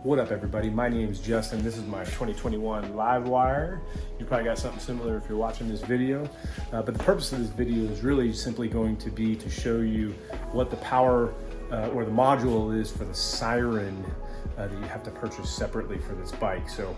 What up, everybody? My name is Justin. This is my 2021 Livewire. You probably got something similar if you're watching this video. But the purpose of this video is really simply going to be to show you what the power or the module is for the Siren that you have to purchase separately for this bike. So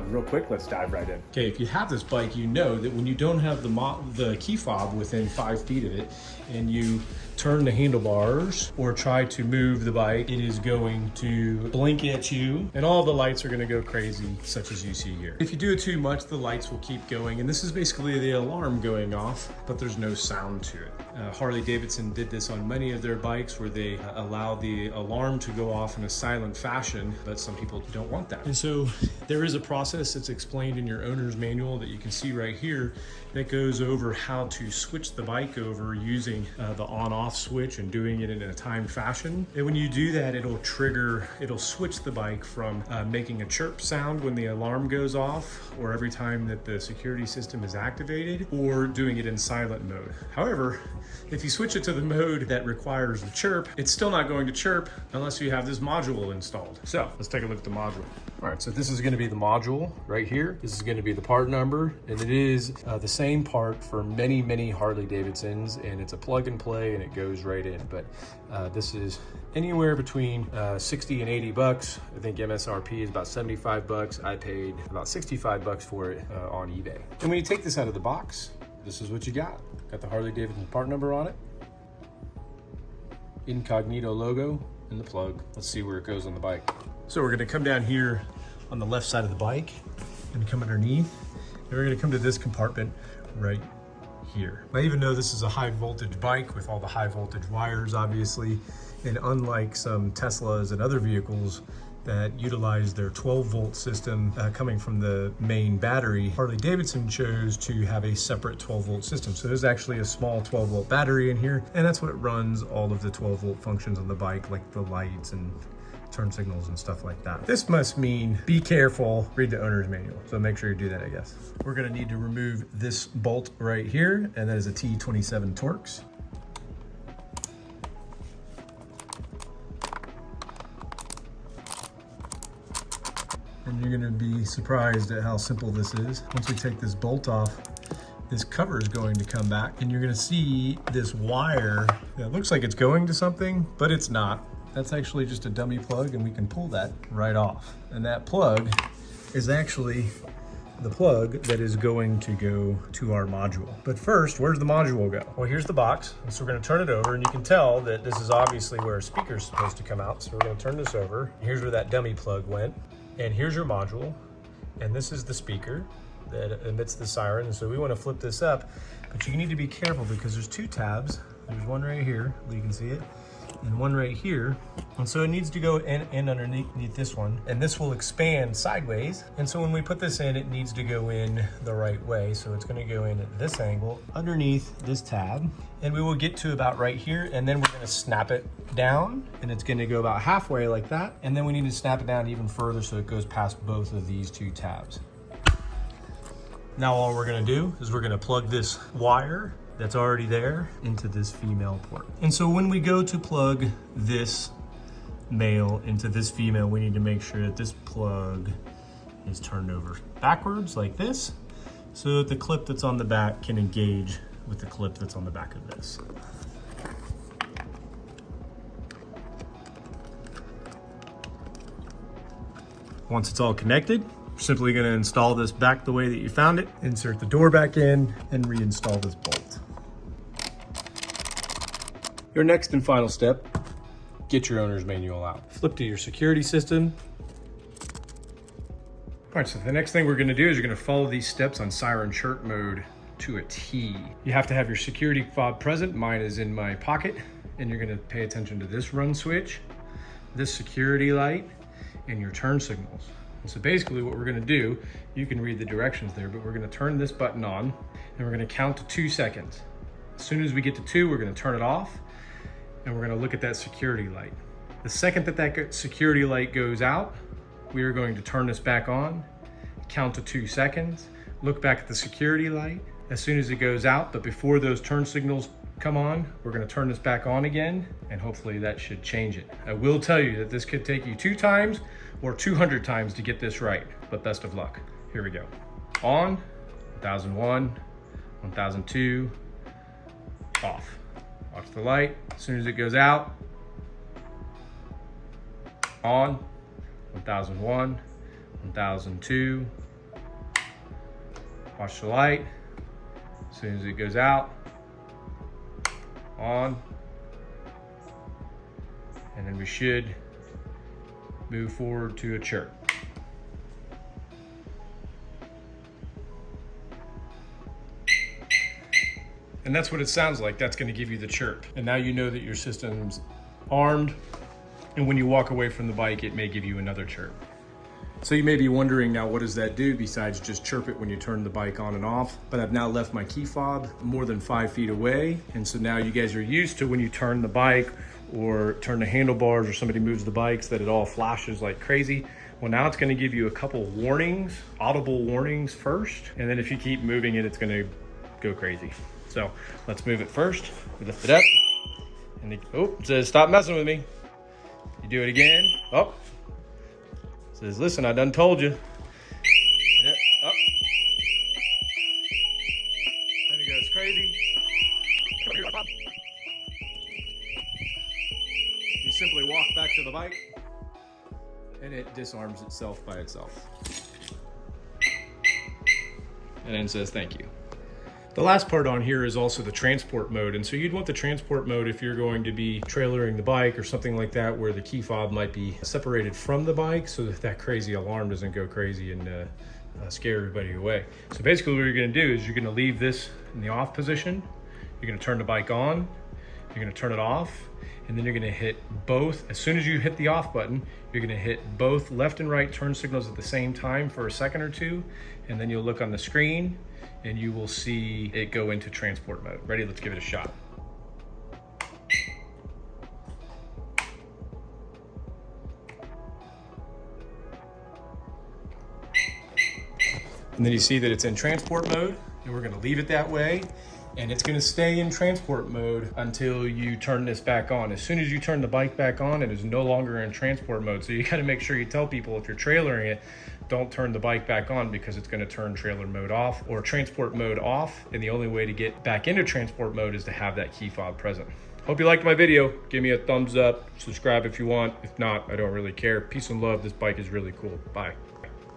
real quick, let's dive right in. Okay, if you have this bike, you know that when you don't have the key fob within 5 feet of it and you turn the handlebars or try to move the bike, it is going to blink at you and all the lights are going to go crazy, such as you see here. If you do it too much, the lights will keep going, and this is basically the alarm going off, but there's no sound to it. Harley Davidson did this on many of their bikes where they allow the alarm to go off in a silent fashion, but some people don't want that. And so there is a process that's explained in your owner's manual that you can see right here that goes over how to switch the bike over using the on-off switch and doing it in a timed fashion. And when you do that, it'll switch the bike from making a chirp sound when the alarm goes off or every time that the security system is activated, or doing it in silent mode. However, if you switch it to the mode that requires the chirp, it's still not going to chirp unless you have this module installed. So let's take a look at the module. All right, so this is going to be the module right here. This is going to be the part number, and it is the same part for many Harley Davidsons, and it's a plug and play and it goes right in. But this is anywhere between 60 and 80 bucks. I think MSRP is about 75 bucks. I paid about 65 bucks for it on eBay. And when you take this out of the box, this is what you got. Got the Harley Davidson part number on it, incognito logo, and the plug. Let's see where it goes on the bike. So we're gonna come down here on the left side of the bike and come underneath, and we're gonna come to this compartment right here. Now, even though this is a high voltage bike with all the high voltage wires, obviously, and unlike some Teslas and other vehicles that utilize their 12 volt system coming from the main battery, Harley Davidson chose to have a separate 12 volt system. So there's actually a small 12 volt battery in here, and that's what runs all of the 12 volt functions on the bike, like the lights and turn signals and stuff like that. This must mean be careful, read the owner's manual. So make sure you do that, I guess. We're gonna need to remove this bolt right here, and that is a T27 Torx. And you're gonna be surprised at how simple this is. Once we take this bolt off, this cover is going to come back, and you're gonna see this wire that looks like it's going to something, but it's not. That's actually just a dummy plug, and we can pull that right off. And that plug is actually the plug that is going to go to our module. But first, where's the module go? Well, here's the box. So we're gonna turn it over, and you can tell that this is obviously where a speaker is supposed to come out. So we're gonna turn this over. Here's where that dummy plug went. And here's your module, and this is the speaker that emits the siren. So we want to flip this up, but you need to be careful because there's 2 tabs. There's one right here, you can see it, and one right here. And so it needs to go in underneath this one, and this will expand sideways. And so when we put this in, it needs to go in the right way. So it's going to go in at this angle underneath this tab, and we will get to about right here, and then we're going to snap it down, and it's going to go about halfway like that. And then we need to snap it down even further so it goes past both of these 2 tabs. Now all we're going to do is we're going to plug this wire that's already there into this female port. And so when we go to plug this male into this female, we need to make sure that this plug is turned over backwards like this, so that the clip that's on the back can engage with the clip that's on the back of this. Once it's all connected, we're simply going to install this back the way that you found it, insert the door back in, and reinstall this bolt. Your next and final step, get your owner's manual out. Flip to your security system. All right, so the next thing we're gonna do is you're gonna follow these steps on Siren Chirp mode to a T. You have to have your security fob present. Mine is in my pocket, and you're gonna pay attention to this run switch, this security light, and your turn signals. And so basically what we're gonna do, you can read the directions there, but we're gonna turn this button on, and we're gonna count to 2 seconds. As soon as we get to 2, we're gonna turn it off, and we're gonna look at that security light. The second that that security light goes out, we are going to turn this back on, count to 2 seconds, look back at the security light as soon as it goes out, but before those turn signals come on. We're gonna turn this back on again, and hopefully that should change it. I will tell you that this could take you 2 times or 200 times to get this right, but best of luck. Here we go. On, 1001, 1002, off. Watch the light. As soon as it goes out, on, 1001, 1002. Watch the light. As soon as it goes out, on. And then we should move forward to a chirp. And that's what it sounds like. That's going to give you the chirp. And now you know that your system's armed. And when you walk away from the bike, it may give you another chirp. So you may be wondering now, what does that do besides just chirp it when you turn the bike on and off? But I've now left my key fob more than 5 feet away. And so now you guys are used to when you turn the bike or turn the handlebars or somebody moves the bikes that it all flashes like crazy. Well, now it's gonna give you a couple warnings, audible warnings first. And then if you keep moving it, it's gonna go crazy. So let's move it first. We lift it up. And it says, stop messing with me. You do it again. Oh. Says, listen, I done told you. Yep, up. Then it goes crazy. You simply walk back to the bike and it disarms itself by itself. And then says, thank you. The last part on here is also the transport mode. And so you'd want the transport mode if you're going to be trailering the bike or something like that, where the key fob might be separated from the bike so that that crazy alarm doesn't go crazy and scare everybody away. So basically what you're gonna do is you're gonna leave this in the off position. You're gonna turn the bike on, you're gonna turn it off, and then you're gonna hit both. As soon as you hit the off button, you're gonna hit both left and right turn signals at the same time for a second or two, and then you'll look on the screen and you will see it go into transport mode. Ready? Let's give it a shot. And then you see that it's in transport mode, and we're gonna leave it that way. And it's gonna stay in transport mode until you turn this back on. As soon as you turn the bike back on, it is no longer in transport mode. So you gotta make sure you tell people if you're trailering it, don't turn the bike back on because it's gonna turn trailer mode off or transport mode off. And the only way to get back into transport mode is to have that key fob present. Hope you liked my video. Give me a thumbs up, subscribe if you want. If not, I don't really care. Peace and love. This bike is really cool. Bye.